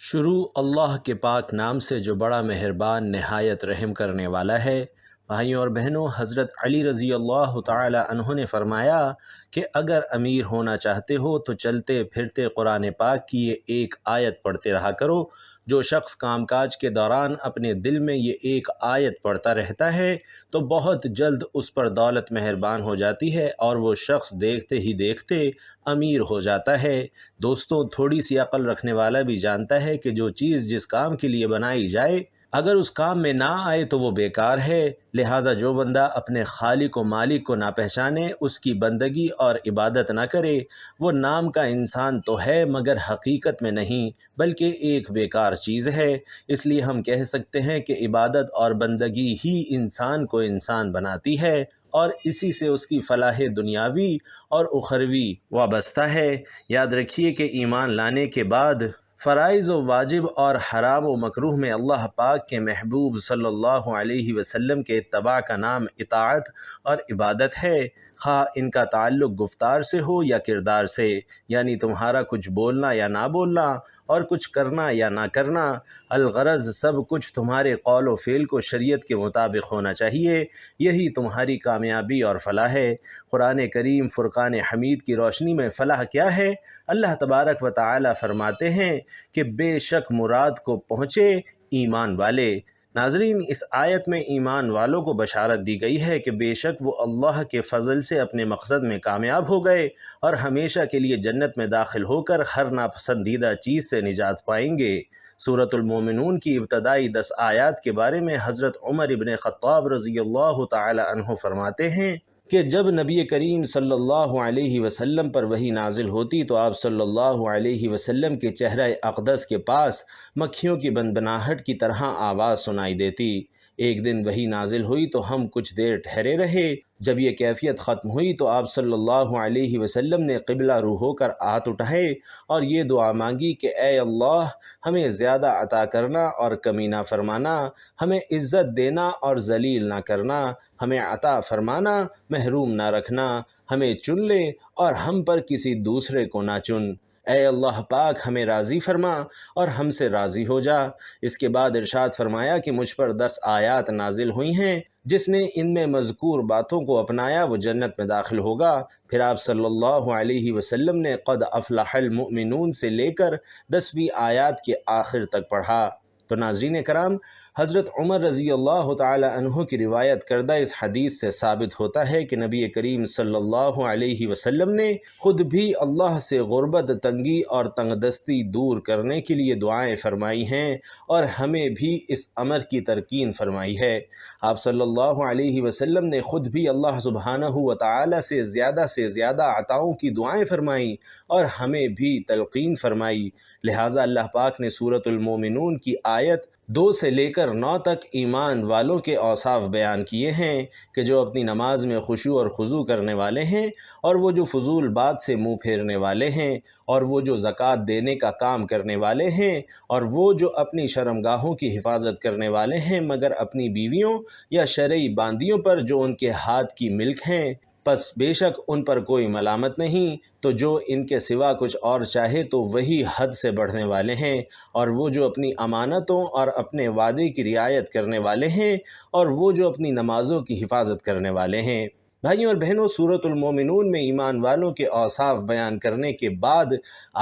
شروع اللہ کے پاک نام سے جو بڑا مہربان نہایت رحم کرنے والا ہے۔ بھائیوں اور بہنوں، حضرت علی رضی اللہ تعالی عنہ نے فرمایا کہ اگر امیر ہونا چاہتے ہو تو چلتے پھرتے قرآن پاک کی یہ ایک آیت پڑھتے رہا کرو۔ جو شخص کام کاج کے دوران اپنے دل میں یہ ایک آیت پڑھتا رہتا ہے تو بہت جلد اس پر دولت مہربان ہو جاتی ہے اور وہ شخص دیکھتے ہی دیکھتے امیر ہو جاتا ہے۔ دوستوں، تھوڑی سی عقل رکھنے والا بھی جانتا ہے کہ جو چیز جس کام کے لیے بنائی جائے اگر اس کام میں نہ آئے تو وہ بیکار ہے۔ لہٰذا جو بندہ اپنے خالق و مالک کو نہ پہچانے، اس کی بندگی اور عبادت نہ کرے، وہ نام کا انسان تو ہے مگر حقیقت میں نہیں بلکہ ایک بیکار چیز ہے۔ اس لیے ہم کہہ سکتے ہیں کہ عبادت اور بندگی ہی انسان کو انسان بناتی ہے اور اسی سے اس کی فلاح دنیاوی اور اخروی وابستہ ہے۔ یاد رکھیے کہ ایمان لانے کے بعد فرائض و واجب اور حرام و مکروہ میں اللہ پاک کے محبوب صلی اللہ علیہ وسلم کے اتباع کا نام اطاعت اور عبادت ہے، خواہ ان کا تعلق گفتار سے ہو یا کردار سے، یعنی تمہارا کچھ بولنا یا نہ بولنا اور کچھ کرنا یا نہ کرنا، الغرض سب کچھ تمہارے قول و فعل کو شریعت کے مطابق ہونا چاہیے۔ یہی تمہاری کامیابی اور فلاح ہے۔ قرآن کریم فرقان حمید کی روشنی میں فلاح کیا ہے؟ اللہ تبارک و تعالی فرماتے ہیں کہ بے شک مراد کو پہنچے ایمان والے۔ ناظرین، اس آیت میں ایمان والوں کو بشارت دی گئی ہے کہ بے شک وہ اللہ کے فضل سے اپنے مقصد میں کامیاب ہو گئے اور ہمیشہ کے لیے جنت میں داخل ہو کر ہر ناپسندیدہ چیز سے نجات پائیں گے۔ سورۃ المومنون کی ابتدائی 10 آیات کے بارے میں حضرت عمر ابن خطاب رضی اللہ تعالی عنہ فرماتے ہیں کہ جب نبی کریم صلی اللہ علیہ وسلم پر وحی نازل ہوتی تو آپ صلی اللہ علیہ وسلم کے چہرہ اقدس کے پاس مکھیوں کی بنبناہٹ کی طرح آواز سنائی دیتی۔ ایک دن وحی نازل ہوئی تو ہم کچھ دیر ٹھہرے رہے۔ جب یہ کیفیت ختم ہوئی تو آپ صلی اللہ علیہ وسلم نے قبلہ رو ہو کر ہاتھ اٹھائے اور یہ دعا مانگی کہ اے اللہ، ہمیں زیادہ عطا کرنا اور کمی نہ فرمانا، ہمیں عزت دینا اور ذلیل نہ کرنا، ہمیں عطا فرمانا، محروم نہ رکھنا، ہمیں چن لے اور ہم پر کسی دوسرے کو نہ چن۔ اے اللہ پاک، ہمیں راضی فرما اور ہم سے راضی ہو جا۔ اس کے بعد ارشاد فرمایا کہ مجھ پر 10 آیات نازل ہوئی ہیں، جس نے ان میں مذکور باتوں کو اپنایا وہ جنت میں داخل ہوگا۔ پھر آپ صلی اللہ علیہ وسلم نے قد افلح المؤمنون سے لے کر 10ویں آیات کے آخر تک پڑھا۔ تو ناظرین کرام، حضرت عمر رضی اللہ تعالی عنہ کی روایت کردہ اس حدیث سے ثابت ہوتا ہے کہ نبی کریم صلی اللہ علیہ وسلم نے خود بھی اللہ سے غربت، تنگی اور تنگ دستی دور کرنے کے لیے دعائیں فرمائی ہیں اور ہمیں بھی اس امر کی تلقین فرمائی ہے۔ آپ صلی اللہ علیہ وسلم نے خود بھی اللہ سبحانہ و تعالی سے زیادہ عطاؤں کی دعائیں فرمائیں اور ہمیں بھی تلقین فرمائی۔ لہٰذا اللہ پاک نے سورۃ المومنون کی آیت 2 سے لے کر 9 تک ایمان والوں کے اوصاف بیان کیے ہیں کہ جو اپنی نماز میں خشوع اور خضوع کرنے والے ہیں، اور وہ جو فضول بات سے منہ پھیرنے والے ہیں، اور وہ جو زکوٰۃ دینے کا کام کرنے والے ہیں، اور وہ جو اپنی شرمگاہوں کی حفاظت کرنے والے ہیں مگر اپنی بیویوں یا شرعی باندیوں پر جو ان کے ہاتھ کی ملک ہیں، پس بے شک ان پر کوئی ملامت نہیں۔ تو جو ان کے سوا کچھ اور چاہے تو وہی حد سے بڑھنے والے ہیں، اور وہ جو اپنی امانتوں اور اپنے وعدے کی رعایت کرنے والے ہیں، اور وہ جو اپنی نمازوں کی حفاظت کرنے والے ہیں۔ بھائیوں اور بہنوں، سورۃ المومنون میں ایمان والوں کے اوصاف بیان کرنے کے بعد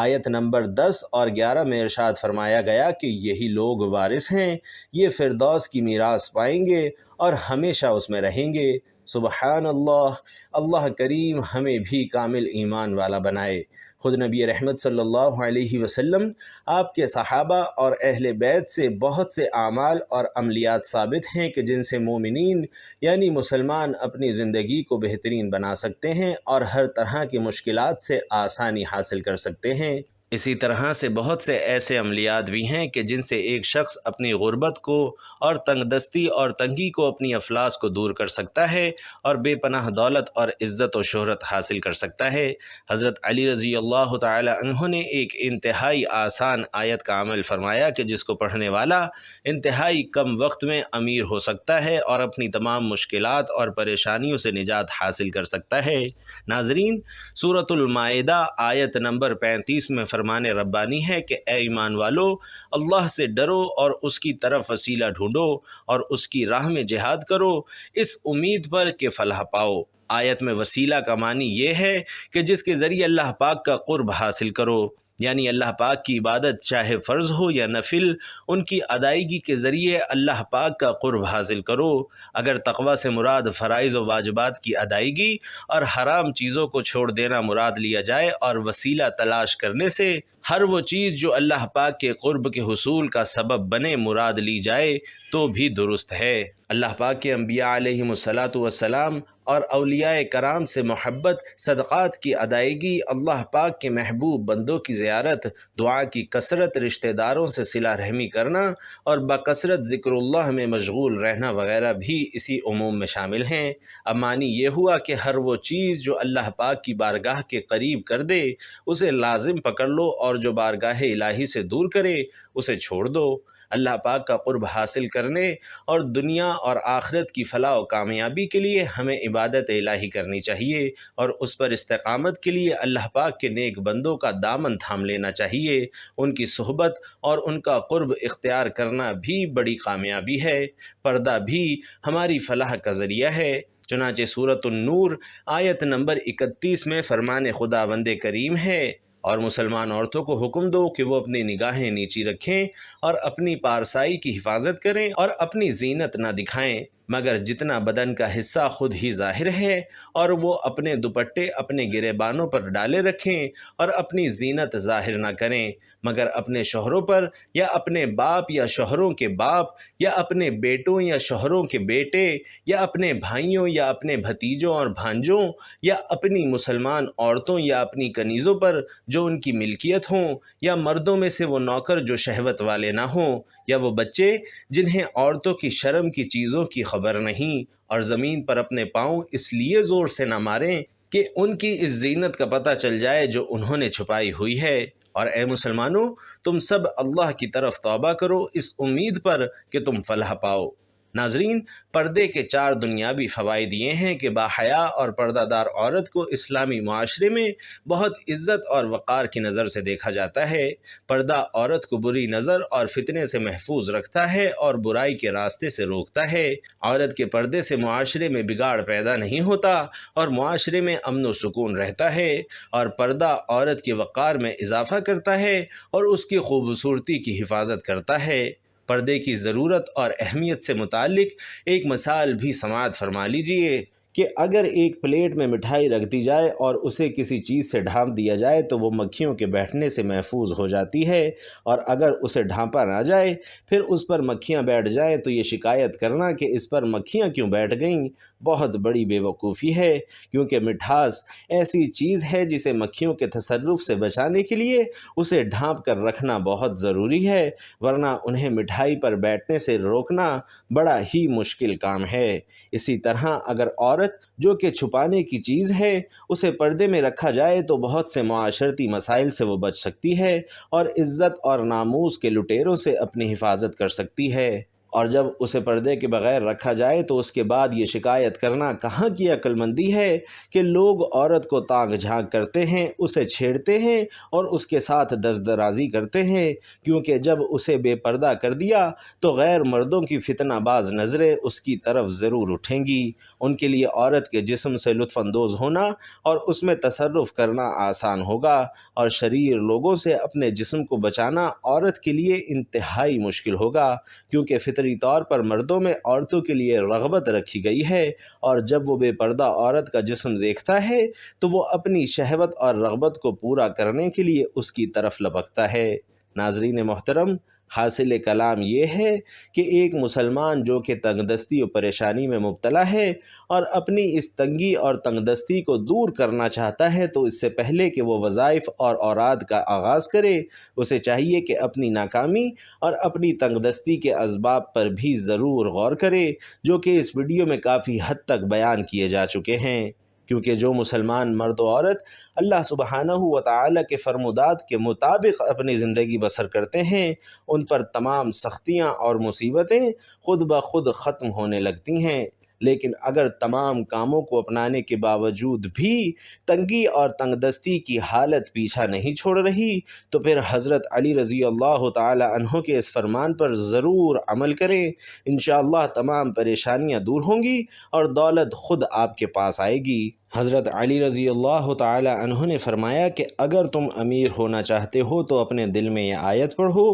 آیت نمبر 10 اور 11 میں ارشاد فرمایا گیا کہ یہی لوگ وارث ہیں، یہ فردوس کی میراث پائیں گے اور ہمیشہ اس میں رہیں گے۔ سبحان اللہ، اللہ کریم ہمیں بھی کامل ایمان والا بنائے۔ خود نبی رحمت صلی اللہ علیہ وسلم، آپ کے صحابہ اور اہل بیت سے بہت سے اعمال اور عملیات ثابت ہیں کہ جن سے مومنین یعنی مسلمان اپنی زندگی کو بہترین بنا سکتے ہیں اور ہر طرح کی مشکلات سے آسانی حاصل کر سکتے ہیں۔ اسی طرح سے بہت سے ایسے عملیات بھی ہیں کہ جن سے ایک شخص اپنی غربت کو اور تنگ دستی اور تنگی کو، اپنی افلاس کو دور کر سکتا ہے اور بے پناہ دولت اور عزت و شہرت حاصل کر سکتا ہے۔ حضرت علی رضی اللہ تعالی عنہ نے ایک انتہائی آسان آیت کا عمل فرمایا کہ جس کو پڑھنے والا انتہائی کم وقت میں امیر ہو سکتا ہے اور اپنی تمام مشکلات اور پریشانیوں سے نجات حاصل کر سکتا ہے۔ ناظرین، سورۃ المائدہ آیت نمبر 35 میں فرمان ربانی ہے کہ اے ایمان والو، اللہ سے ڈرو اور اس کی طرف وسیلہ ڈھونڈو اور اس کی راہ میں جہاد کرو، اس امید پر کہ فلاح پاؤ۔ آیت میں وسیلہ کا معنی یہ ہے کہ جس کے ذریعے اللہ پاک کا قرب حاصل کرو، یعنی اللہ پاک کی عبادت چاہے فرض ہو یا نفل، ان کی ادائیگی کے ذریعے اللہ پاک کا قرب حاصل کرو۔ اگر تقوی سے مراد فرائض و واجبات کی ادائیگی اور حرام چیزوں کو چھوڑ دینا مراد لیا جائے اور وسیلہ تلاش کرنے سے ہر وہ چیز جو اللہ پاک کے قرب کے حصول کا سبب بنے مراد لی جائے تو بھی درست ہے۔ اللہ پاک کے انبیاء علیہم الصلاۃ والسلام اور اولیاء کرام سے محبت، صدقات کی ادائیگی، اللہ پاک کے محبوب بندوں کی زیارت، دعا کی کثرت، رشتہ داروں سے صلہ رحمی کرنا اور بکثرت ذکر اللہ میں مشغول رہنا وغیرہ بھی اسی عموم میں شامل ہیں۔ اب معنی یہ ہوا کہ ہر وہ چیز جو اللہ پاک کی بارگاہ کے قریب کر دے اسے لازم پکڑ لو، اور جو بارگاہ الہی سے دور کرے اسے چھوڑ دو۔ اللہ پاک کا قرب حاصل کرنے اور دنیا اور آخرت کی فلاح و کامیابی کے لیے ہمیں عبادت الہی کرنی چاہیے، اور اس پر استقامت کے لیے اللہ پاک کے نیک بندوں کا دامن تھام لینا چاہیے۔ ان کی صحبت اور ان کا قرب اختیار کرنا بھی بڑی کامیابی ہے۔ پردہ بھی ہماری فلاح کا ذریعہ ہے۔ چنانچہ سورۃ النور آیت نمبر 31 میں فرمان خداوند کریم ہے، اور مسلمان عورتوں کو حکم دو کہ وہ اپنی نگاہیں نیچی رکھیں اور اپنی پارسائی کی حفاظت کریں اور اپنی زینت نہ دکھائیں مگر جتنا بدن کا حصہ خود ہی ظاہر ہے، اور وہ اپنے دوپٹے اپنے گریبانوں پر ڈالے رکھیں اور اپنی زینت ظاہر نہ کریں مگر اپنے شوہروں پر یا اپنے باپ یا شوہروں کے باپ یا اپنے بیٹوں یا شوہروں کے بیٹے یا اپنے بھائیوں یا اپنے بھتیجوں اور بھانجوں یا اپنی مسلمان عورتوں یا اپنی کنیزوں پر جو ان کی ملکیت ہوں، یا مردوں میں سے وہ نوکر جو شہوت والے نہ ہوں، یا وہ بچے جنہیں عورتوں کی شرم کی چیزوں کی خبر نہیں، اور زمین پر اپنے پاؤں اس لیے زور سے نہ ماریں کہ ان کی اس زینت کا پتہ چل جائے جو انہوں نے چھپائی ہوئی ہے۔ اور اے مسلمانوں، تم سب اللہ کی طرف توبہ کرو اس امید پر کہ تم فلاح پاؤ۔ ناظرین، پردے کے 4 دنیاوی فوائد یہ ہیں کہ باحیا اور پردہ دار عورت کو اسلامی معاشرے میں بہت عزت اور وقار کی نظر سے دیکھا جاتا ہے۔ پردہ عورت کو بری نظر اور فتنے سے محفوظ رکھتا ہے اور برائی کے راستے سے روکتا ہے۔ عورت کے پردے سے معاشرے میں بگاڑ پیدا نہیں ہوتا اور معاشرے میں امن و سکون رہتا ہے، اور پردہ عورت کے وقار میں اضافہ کرتا ہے اور اس کی خوبصورتی کی حفاظت کرتا ہے۔ پردے کی ضرورت اور اہمیت سے متعلق ایک مثال بھی سماعت فرما لیجئے کہ اگر ایک پلیٹ میں مٹھائی رکھ دی جائے اور اسے کسی چیز سے ڈھانپ دیا جائے تو وہ مکھیوں کے بیٹھنے سے محفوظ ہو جاتی ہے، اور اگر اسے ڈھانپا نہ جائے پھر اس پر مکھیاں بیٹھ جائیں تو یہ شکایت کرنا کہ اس پر مکھیاں کیوں بیٹھ گئیں بہت بڑی بے وقوفی ہے، کیونکہ مٹھاس ایسی چیز ہے جسے مکھیوں کے تصرف سے بچانے کے لیے اسے ڈھانپ کر رکھنا بہت ضروری ہے، ورنہ انہیں مٹھائی پر بیٹھنے سے روکنا بڑا ہی مشکل کام ہے۔ اسی طرح اگر عورت جو کہ چھپانے کی چیز ہے اسے پردے میں رکھا جائے تو بہت سے معاشرتی مسائل سے وہ بچ سکتی ہے اور عزت اور ناموس کے لٹیروں سے اپنی حفاظت کر سکتی ہے، اور جب اسے پردے کے بغیر رکھا جائے تو اس کے بعد یہ شکایت کرنا کہاں کی عقل مندی ہے کہ لوگ عورت کو تانگ جھانک کرتے ہیں، اسے چھیڑتے ہیں اور اس کے ساتھ دست درازی کرتے ہیں، کیونکہ جب اسے بے پردہ کر دیا تو غیر مردوں کی فتنہ باز نظریں اس کی طرف ضرور اٹھیں گی۔ ان کے لیے عورت کے جسم سے لطف اندوز ہونا اور اس میں تصرف کرنا آسان ہوگا، اور شریر لوگوں سے اپنے جسم کو بچانا عورت کے لیے انتہائی مشکل ہوگا، کیونکہ فطری طور پر مردوں میں عورتوں کے لیے رغبت رکھی گئی ہے، اور جب وہ بے پردہ عورت کا جسم دیکھتا ہے تو وہ اپنی شہوت اور رغبت کو پورا کرنے کے لیے اس کی طرف لپکتا ہے۔ ناظرین محترم، حاصل کلام یہ ہے کہ ایک مسلمان جو کہ تنگ دستی و پریشانی میں مبتلا ہے اور اپنی اس تنگی اور تنگ دستی کو دور کرنا چاہتا ہے تو اس سے پہلے کہ وہ وظائف اور اوراد کا آغاز کرے اسے چاہیے کہ اپنی ناکامی اور اپنی تنگ دستی کے اسباب پر بھی ضرور غور کرے، جو کہ اس ویڈیو میں کافی حد تک بیان کیے جا چکے ہیں، کیونکہ جو مسلمان مرد و عورت اللہ سبحانہ و تعالی کے فرمودات کے مطابق اپنی زندگی بسر کرتے ہیں ان پر تمام سختیاں اور مصیبتیں خود بخود ختم ہونے لگتی ہیں، لیکن اگر تمام کاموں کو اپنانے کے باوجود بھی تنگی اور تنگ دستی کی حالت پیچھا نہیں چھوڑ رہی تو پھر حضرت علی رضی اللہ تعالی عنہ کے اس فرمان پر ضرور عمل کریں، انشاءاللہ تمام پریشانیاں دور ہوں گی اور دولت خود آپ کے پاس آئے گی۔ حضرت علی رضی اللہ تعالی عنہ نے فرمایا کہ اگر تم امیر ہونا چاہتے ہو تو اپنے دل میں یہ آیت پڑھو،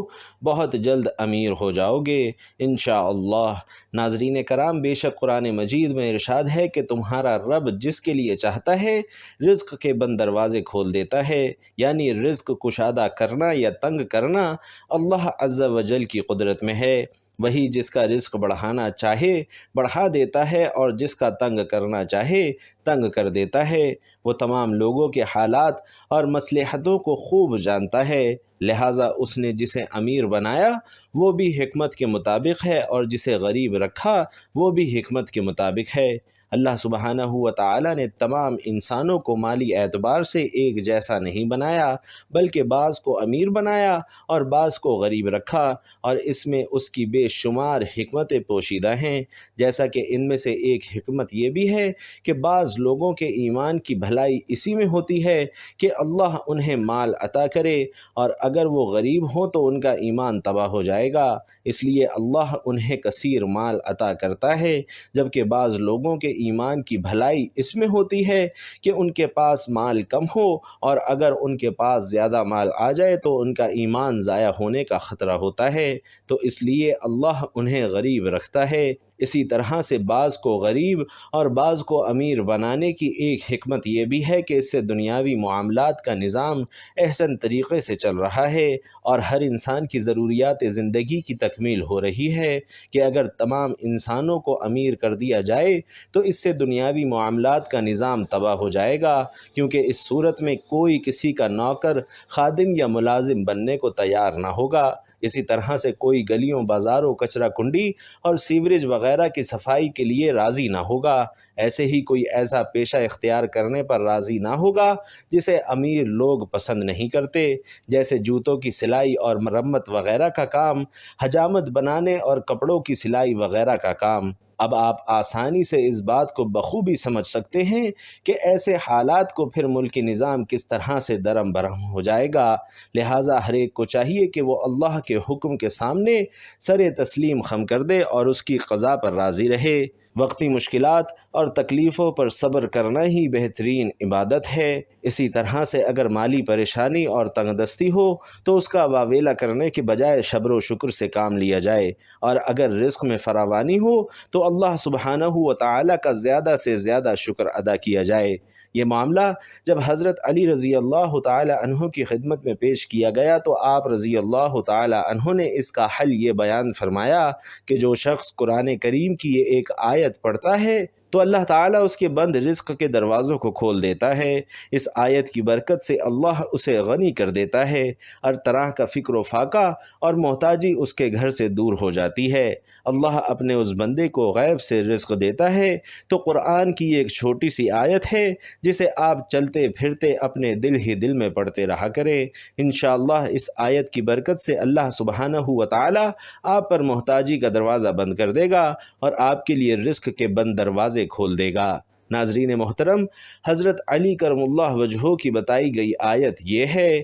بہت جلد امیر ہو جاؤ گے انشاءاللہ۔ ناظرین کرام، بے شک قرآن مجید میں ارشاد ہے کہ تمہارا رب جس کے لیے چاہتا ہے رزق کے بند دروازے کھول دیتا ہے، یعنی رزق کشادہ کرنا یا تنگ کرنا اللہ عز و جل کی قدرت میں ہے۔ وہی جس کا رزق بڑھانا چاہے بڑھا دیتا ہے اور جس کا تنگ کرنا چاہے تنگ کر دیتا ہے۔ وہ تمام لوگوں کے حالات اور مصلحتوں کو خوب جانتا ہے، لہٰذا اس نے جسے امیر بنایا وہ بھی حکمت کے مطابق ہے اور جسے غریب رکھا وہ بھی حکمت کے مطابق ہے۔ اللہ سبحانہ و تعالی نے تمام انسانوں کو مالی اعتبار سے ایک جیسا نہیں بنایا، بلکہ بعض کو امیر بنایا اور بعض کو غریب رکھا، اور اس میں اس کی بے شمار حکمتیں پوشیدہ ہیں۔ جیسا کہ ان میں سے ایک حکمت یہ بھی ہے کہ بعض لوگوں کے ایمان کی بھلائی اسی میں ہوتی ہے کہ اللہ انہیں مال عطا کرے، اور اگر وہ غریب ہوں تو ان کا ایمان تباہ ہو جائے گا، اس لیے اللہ انہیں کثیر مال عطا کرتا ہے، جبکہ بعض لوگوں کے ایمان کی بھلائی اس میں ہوتی ہے کہ ان کے پاس مال کم ہو، اور اگر ان کے پاس زیادہ مال آ جائے تو ان کا ایمان ضائع ہونے کا خطرہ ہوتا ہے، تو اس لیے اللہ انہیں غریب رکھتا ہے۔ اسی طرح سے بعض کو غریب اور بعض کو امیر بنانے کی ایک حکمت یہ بھی ہے کہ اس سے دنیاوی معاملات کا نظام احسن طریقے سے چل رہا ہے اور ہر انسان کی ضروریات زندگی کی تکمیل ہو رہی ہے، کہ اگر تمام انسانوں کو امیر کر دیا جائے تو اس سے دنیاوی معاملات کا نظام تباہ ہو جائے گا، کیونکہ اس صورت میں کوئی کسی کا نوکر، خادم یا ملازم بننے کو تیار نہ ہوگا۔ اسی طرح سے کوئی گلیوں، بازاروں، کچرا کنڈی اور سیوریج وغیرہ کی صفائی کے لیے راضی نہ ہوگا۔ ایسے ہی کوئی ایسا پیشہ اختیار کرنے پر راضی نہ ہوگا جسے امیر لوگ پسند نہیں کرتے، جیسے جوتوں کی سلائی اور مرمت وغیرہ کا کام، حجامت بنانے اور کپڑوں کی سلائی وغیرہ کا کام۔ اب آپ آسانی سے اس بات کو بخوبی سمجھ سکتے ہیں کہ ایسے حالات کو پھر ملکی نظام کس طرح سے درم برہم ہو جائے گا، لہٰذا ہر ایک کو چاہیے کہ وہ اللہ کے حکم کے سامنے سر تسلیم خم کر دے اور اس کی قضا پر راضی رہے۔ وقتی مشکلات اور تکلیفوں پر صبر کرنا ہی بہترین عبادت ہے۔ اسی طرح سے اگر مالی پریشانی اور تنگ دستی ہو تو اس کا واویلا کرنے کے بجائے صبر و شکر سے کام لیا جائے، اور اگر رزق میں فراوانی ہو تو اللہ سبحانہ و تعالی کا زیادہ سے زیادہ شکر ادا کیا جائے۔ یہ معاملہ جب حضرت علی رضی اللہ تعالی عنہ کی خدمت میں پیش کیا گیا تو آپ رضی اللہ تعالی عنہ نے اس کا حل یہ بیان فرمایا کہ جو شخص قرآن کریم کی یہ ایک آیت پڑھتا ہے تو اللہ تعالیٰ اس کے بند رزق کے دروازوں کو کھول دیتا ہے۔ اس آیت کی برکت سے اللہ اسے غنی کر دیتا ہے، ہر طرح کا فکر و فاقہ اور محتاجی اس کے گھر سے دور ہو جاتی ہے۔ اللہ اپنے اس بندے کو غیب سے رزق دیتا ہے تو قرآن کی ایک چھوٹی سی آیت ہے جسے آپ چلتے پھرتے اپنے دل ہی دل میں پڑھتے رہا کریں۔ انشاءاللہ اس آیت کی برکت سے اللہ سبحانہ و تعالی آپ پر محتاجی کا دروازہ بند کر دے گا اور آپ کے لیے رزق کے بند دروازے کھول دے گا۔ ناظرین محترم، حضرت علی کرم اللہ وجہہ کی بتائی گئی آیت یہ ہے: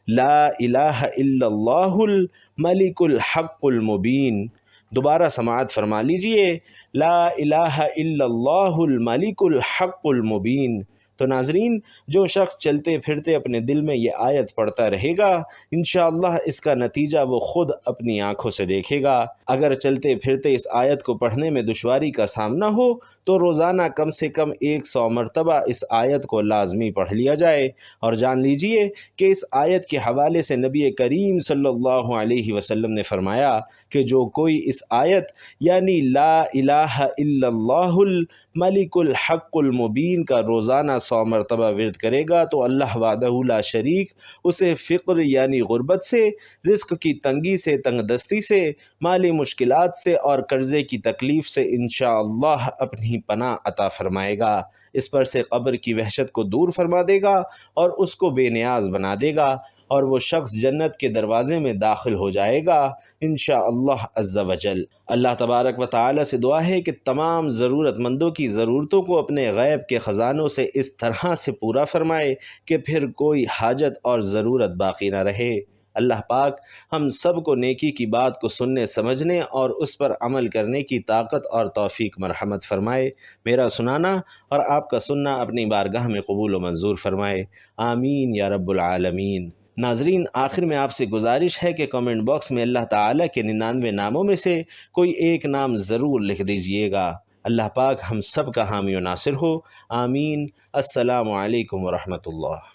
لا الہ الا اللہ الملک الحق المبین۔ دوبارہ سماعت فرما لیجئے: لا الہ الا اللہ الملک الحق المبین۔ تو ناظرین، جو شخص چلتے پھرتے اپنے دل میں یہ آیت پڑھتا رہے گا انشاءاللہ اس کا نتیجہ وہ خود اپنی آنکھوں سے دیکھے گا۔ اگر چلتے پھرتے اس آیت کو پڑھنے میں دشواری کا سامنا ہو تو روزانہ کم سے کم 100 مرتبہ اس آیت کو لازمی پڑھ لیا جائے، اور جان لیجئے کہ اس آیت کے حوالے سے نبی کریم صلی اللہ علیہ وسلم نے فرمایا کہ جو کوئی اس آیت یعنی لا الہ الا اللہ الملک الحق المبین کا روزانہ 100 مرتبہ ورد کرے گا تو اللہ وحدہ لا شریک اسے فقر یعنی غربت سے، رزق کی تنگی سے، تنگ دستی سے، مالی مشکلات سے اور قرضے کی تکلیف سے انشاءاللہ اپنی پناہ عطا فرمائے گا۔ اس پر سے قبر کی وحشت کو دور فرما دے گا اور اس کو بے نیاز بنا دے گا، اور وہ شخص جنت کے دروازے میں داخل ہو جائے گا انشاءاللہ عز و جل۔ اللہ تبارک و تعالی سے دعا ہے کہ تمام ضرورت مندوں کی ضرورتوں کو اپنے غیب کے خزانوں سے اس طرح سے پورا فرمائے کہ پھر کوئی حاجت اور ضرورت باقی نہ رہے۔ اللہ پاک ہم سب کو نیکی کی بات کو سننے سمجھنے اور اس پر عمل کرنے کی طاقت اور توفیق مرحمت فرمائے۔ میرا سنانا اور آپ کا سننا اپنی بارگاہ میں قبول و منظور فرمائے، آمین یا رب العالمین۔ ناظرین، آخر میں آپ سے گزارش ہے کہ کامنٹ باکس میں اللہ تعالیٰ کے 99 ناموں میں سے کوئی ایک نام ضرور لکھ دیجئے گا۔ اللہ پاک ہم سب کا حامی و ناصر ہو، آمین۔ السلام علیکم ورحمۃ اللہ۔